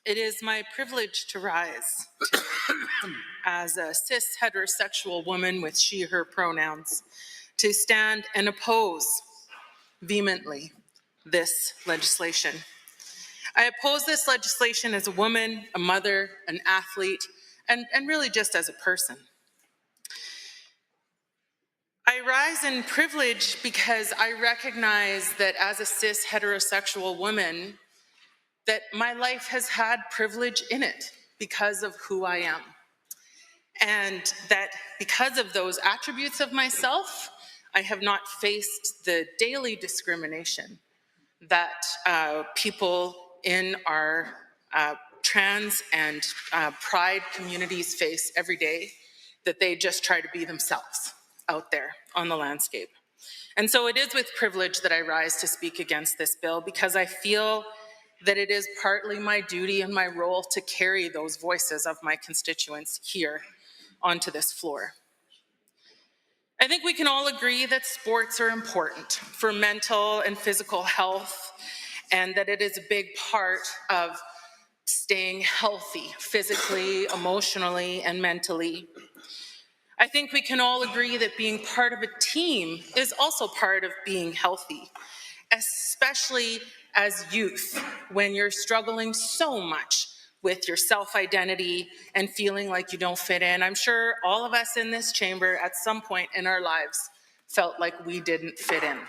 It is my privilege to rise as a cis heterosexual woman with she, her pronouns, to stand and oppose vehemently this legislation. I oppose this legislation as a woman, a mother, an athlete, and really just as a person. I rise in privilege because I recognize that as a cis heterosexual woman, that my life has had privilege in it because of who I am. And that because of those attributes of myself, I have not faced the daily discrimination that people in our trans and pride communities face every day, that they just try to be themselves out there on the landscape. And so it is with privilege that I rise to speak against this bill, because I feel that it is partly my duty and my role to carry those voices of my constituents here onto this floor. I think we can all agree that sports are important for mental and physical health, and that it is a big part of staying healthy physically, emotionally, and mentally. I think we can all agree that being part of a team is also part of being healthy, especially as youth, when you're struggling so much with your self-identity and feeling like you don't fit in. I'm sure all of us in this chamber at some point in our lives felt like we didn't fit in.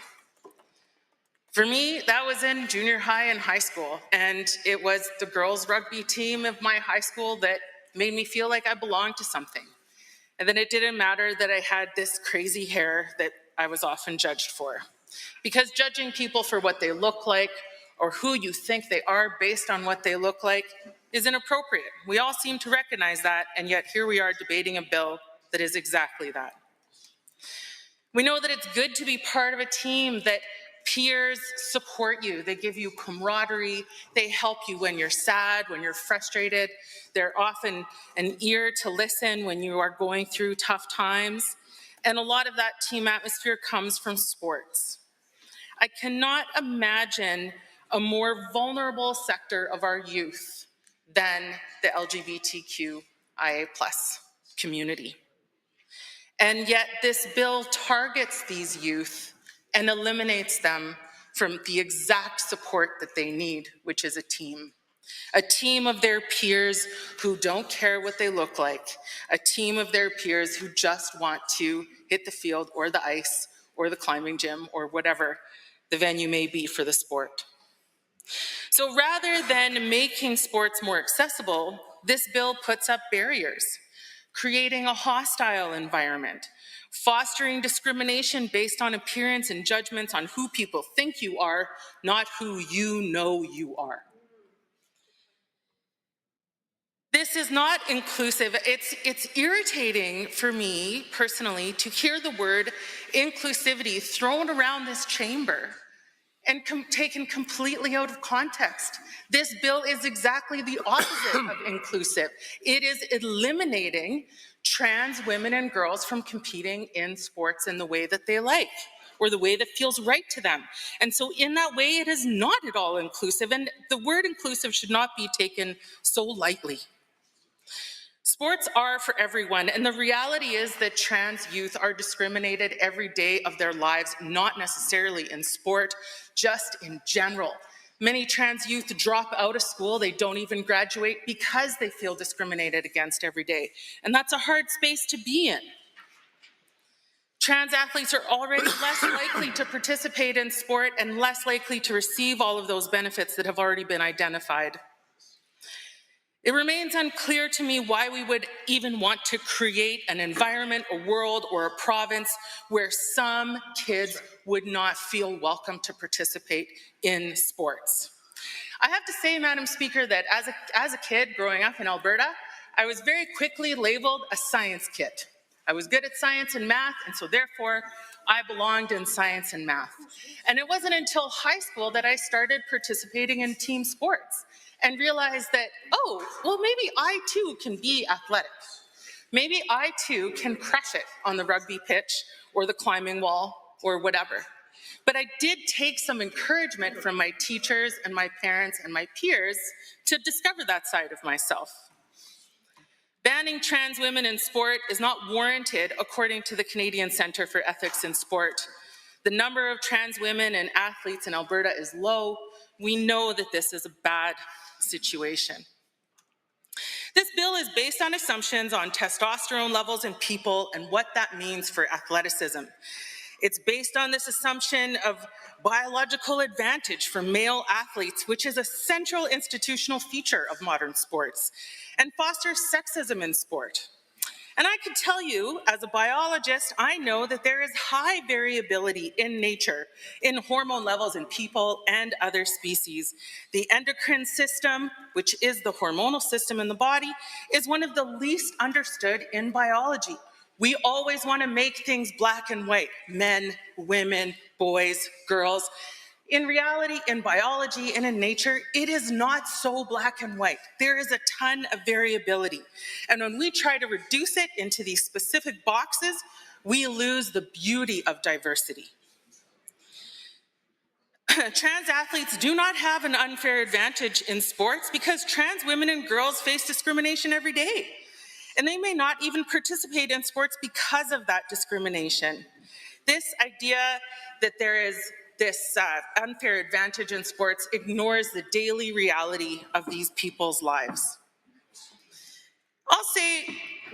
For me, that was in junior high and high school, and it was the girls' rugby team of my high school that made me feel like I belonged to something. And then it didn't matter that I had this crazy hair that I was often judged for. Because judging people for what they look like or who you think they are based on what they look like is inappropriate. We all seem to recognize that, and yet here we are debating a bill that is exactly that. We know that it's good to be part of a team, that peers support you. They give you camaraderie. They help you when you're sad, when you're frustrated. They're often an ear to listen when you are going through tough times. And a lot of that team atmosphere comes from sports. I cannot imagine a more vulnerable sector of our youth than the LGBTQIA+ community. And yet this bill targets these youth and eliminates them from the exact support that they need, which is a team of their peers who don't care what they look like, a team of their peers who just want to hit the field or the ice or the climbing gym or whatever the venue may be for the sport. So rather than making sports more accessible, this bill puts up barriers, creating a hostile environment, fostering discrimination based on appearance and judgments on who people think you are, not who you know you are. This is not inclusive. It's irritating for me personally to hear the word inclusivity thrown around this chamber and taken completely out of context. This bill is exactly the opposite of inclusive. It is eliminating trans women and girls from competing in sports in the way that they like, or the way that feels right to them. And so in that way, it is not at all inclusive, and the word inclusive should not be taken so lightly. Sports are for everyone, and the reality is that trans youth are discriminated every day of their lives, not necessarily in sport, just in general. Many trans youth drop out of school, they don't even graduate because they feel discriminated against every day. And that's a hard space to be in. Trans athletes are already less likely to participate in sport and less likely to receive all of those benefits that have already been identified. It remains unclear to me why we would even want to create an environment, a world, or a province where some kids would not feel welcome to participate in sports. I have to say, Madam Speaker, that as a kid growing up in Alberta, I was very quickly labeled a science kid. I was good at science and math, and so therefore I belonged in science and math. And it wasn't until high school that I started participating in team sports and realized that, oh, well, maybe I too can be athletic. Maybe I too can crush it on the rugby pitch or the climbing wall or whatever. But I did take some encouragement from my teachers and my parents and my peers to discover that side of myself. Banning trans women in sport is not warranted, according to the Canadian Centre for Ethics in Sport. The number of trans women and athletes in Alberta is low. We know that this is a bad situation. This bill is based on assumptions on testosterone levels in people and what that means for athleticism. It's based on this assumption of biological advantage for male athletes, which is a central institutional feature of modern sports, and fosters sexism in sport. And I can tell you, as a biologist, I know that there is high variability in nature in hormone levels in people and other species. The endocrine system, which is the hormonal system in the body, is one of the least understood in biology. We always want to make things black and white, men, women, boys, girls. In reality, in biology and in nature, it is not so black and white. There is a ton of variability. And when we try to reduce it into these specific boxes, we lose the beauty of diversity. Trans athletes do not have an unfair advantage in sports because trans women and girls face discrimination every day. And they may not even participate in sports because of that discrimination. This idea that there is this unfair advantage in sports ignores the daily reality of these people's lives. I'll say,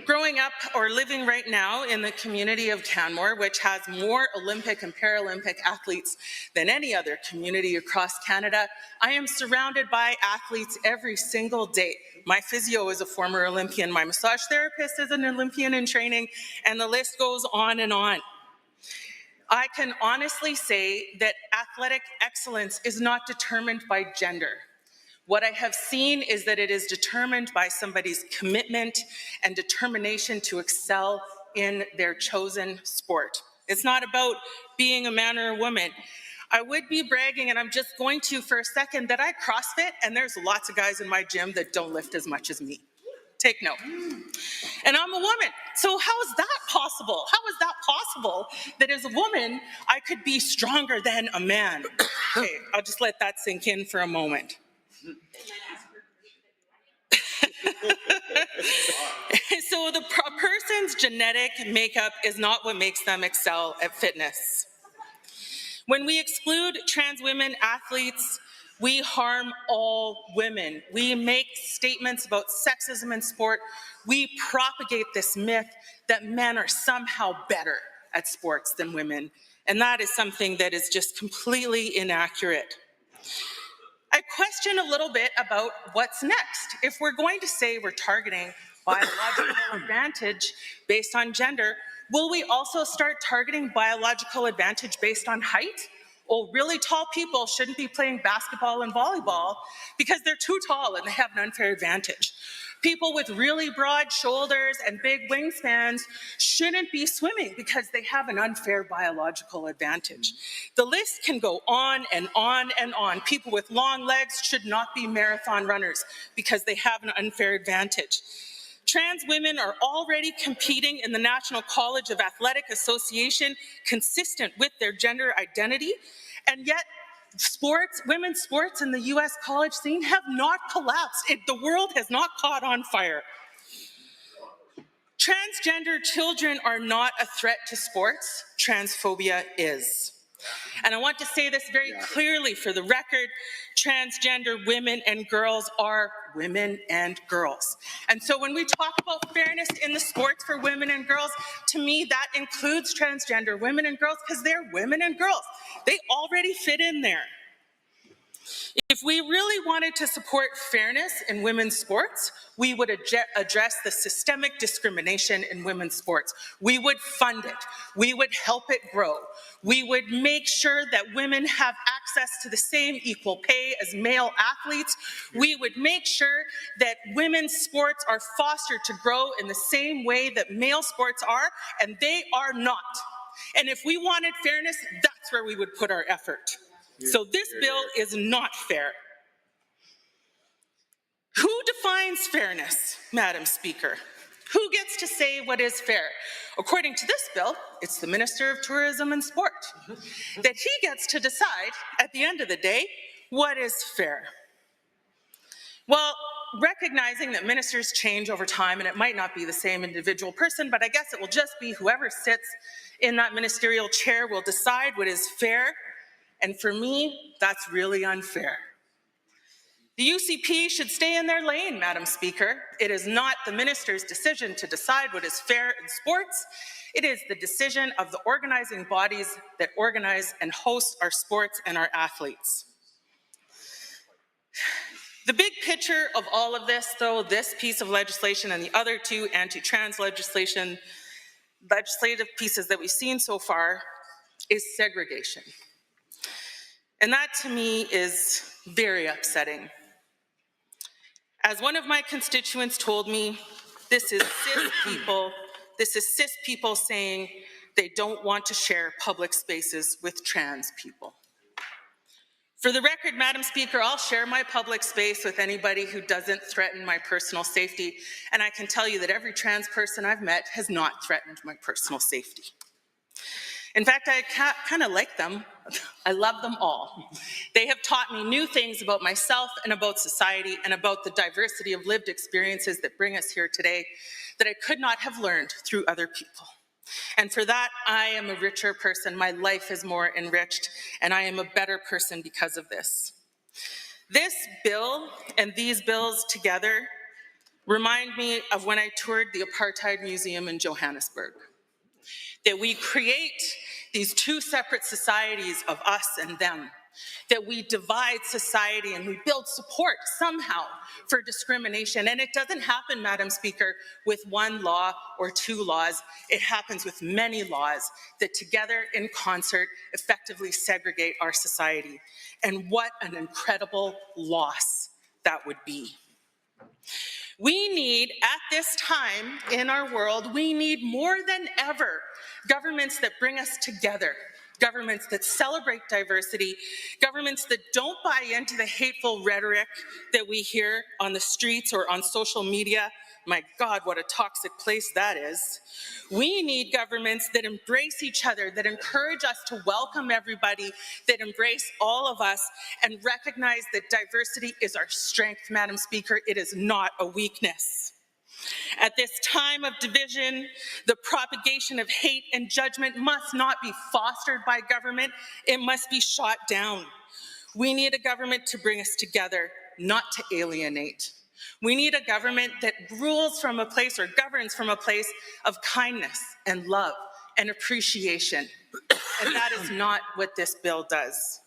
growing up or living right now in the community of Canmore, which has more Olympic and Paralympic athletes than any other community across Canada, I am surrounded by athletes every single day. My physio is a former Olympian, my massage therapist is an Olympian in training, and the list goes on and on. I can honestly say that athletic excellence is not determined by gender. What I have seen is that it is determined by somebody's commitment and determination to excel in their chosen sport. It's not about being a man or a woman. I would be bragging, and I'm just going to for a second, that I CrossFit, and there's lots of guys in my gym that don't lift as much as me. Take note. And I'm a woman, so how is that possible? How is that possible that as a woman, I could be stronger than a man? Okay, I'll just let that sink in for a moment. So the person's genetic makeup is not what makes them excel at fitness. When we exclude trans women athletes, we harm all women. We make statements about sexism in sport. We propagate this myth that men are somehow better at sports than women. And that is something that is just completely inaccurate. I question a little bit about what's next. If we're going to say we're targeting biological advantage based on gender, will we also start targeting biological advantage based on height? Well, really tall people shouldn't be playing basketball and volleyball because they're too tall and they have an unfair advantage. People with really broad shoulders and big wingspans shouldn't be swimming because they have an unfair biological advantage. The list can go on and on and on. People with long legs should not be marathon runners because they have an unfair advantage. Trans women are already competing in the National College of Athletic Association consistent with their gender identity, and yet women's sports in the US college scene have not collapsed. The world has not caught on fire. Transgender children are not a threat to sports. Transphobia is. And I want to say this very clearly for the record, transgender women and girls are women and girls. And so when we talk about fairness in the sports for women and girls, to me that includes transgender women and girls because they're women and girls. They already fit in there. If we really wanted to support fairness in women's sports, we would address the systemic discrimination in women's sports. We would fund it. We would help it grow. We would make sure that women have access to the same equal pay as male athletes. We would make sure that women's sports are fostered to grow in the same way that male sports are, and they are not. And if we wanted fairness, that's where we would put our effort. So this bill is not fair. Who defines fairness, Madam Speaker? Who gets to say what is fair? According to this bill, it's the Minister of Tourism and Sport, that he gets to decide at the end of the day what is fair. Well, recognizing that ministers change over time and it might not be the same individual person, but I guess it will just be whoever sits in that ministerial chair will decide what is fair, and for me, that's really unfair. The UCP should stay in their lane, Madam Speaker. It is not the minister's decision to decide what is fair in sports. It is the decision of the organizing bodies that organize and host our sports and our athletes. The big picture of all of this, though, this piece of legislation and the other two anti-trans legislative pieces that we've seen so far, is segregation. And that, to me, is very upsetting. As one of my constituents told me, this is cis people saying they don't want to share public spaces with trans people. For the record, Madam Speaker, I'll share my public space with anybody who doesn't threaten my personal safety, and I can tell you that every trans person I've met has not threatened my personal safety. In fact, I kind of like them. I love them all. They have taught me new things about myself and about society and about the diversity of lived experiences that bring us here today that I could not have learned through other people. And for that, I am a richer person. My life is more enriched, and I am a better person because of this. This bill and these bills together remind me of when I toured the Apartheid Museum in Johannesburg. That we create these two separate societies of us and them, that we divide society and we build support somehow for discrimination. And it doesn't happen, Madam Speaker, with one law or two laws. It happens with many laws that together in concert effectively segregate our society. And what an incredible loss that would be. We need, at this time in our world, we need more than ever governments that bring us together, governments that celebrate diversity, governments that don't buy into the hateful rhetoric that we hear on the streets or on social media. My God, what a toxic place that is. We need governments that embrace each other, that encourage us to welcome everybody, that embrace all of us, and recognize that diversity is our strength, Madam Speaker. It is not a weakness. At this time of division, the propagation of hate and judgment must not be fostered by government. It must be shot down. We need a government to bring us together, not to alienate. We need a government that rules from a place or governs from a place of kindness and love and appreciation. And that is not what this bill does.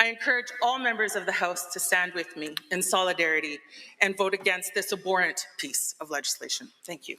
I encourage all members of the House to stand with me in solidarity and vote against this abhorrent piece of legislation. Thank you.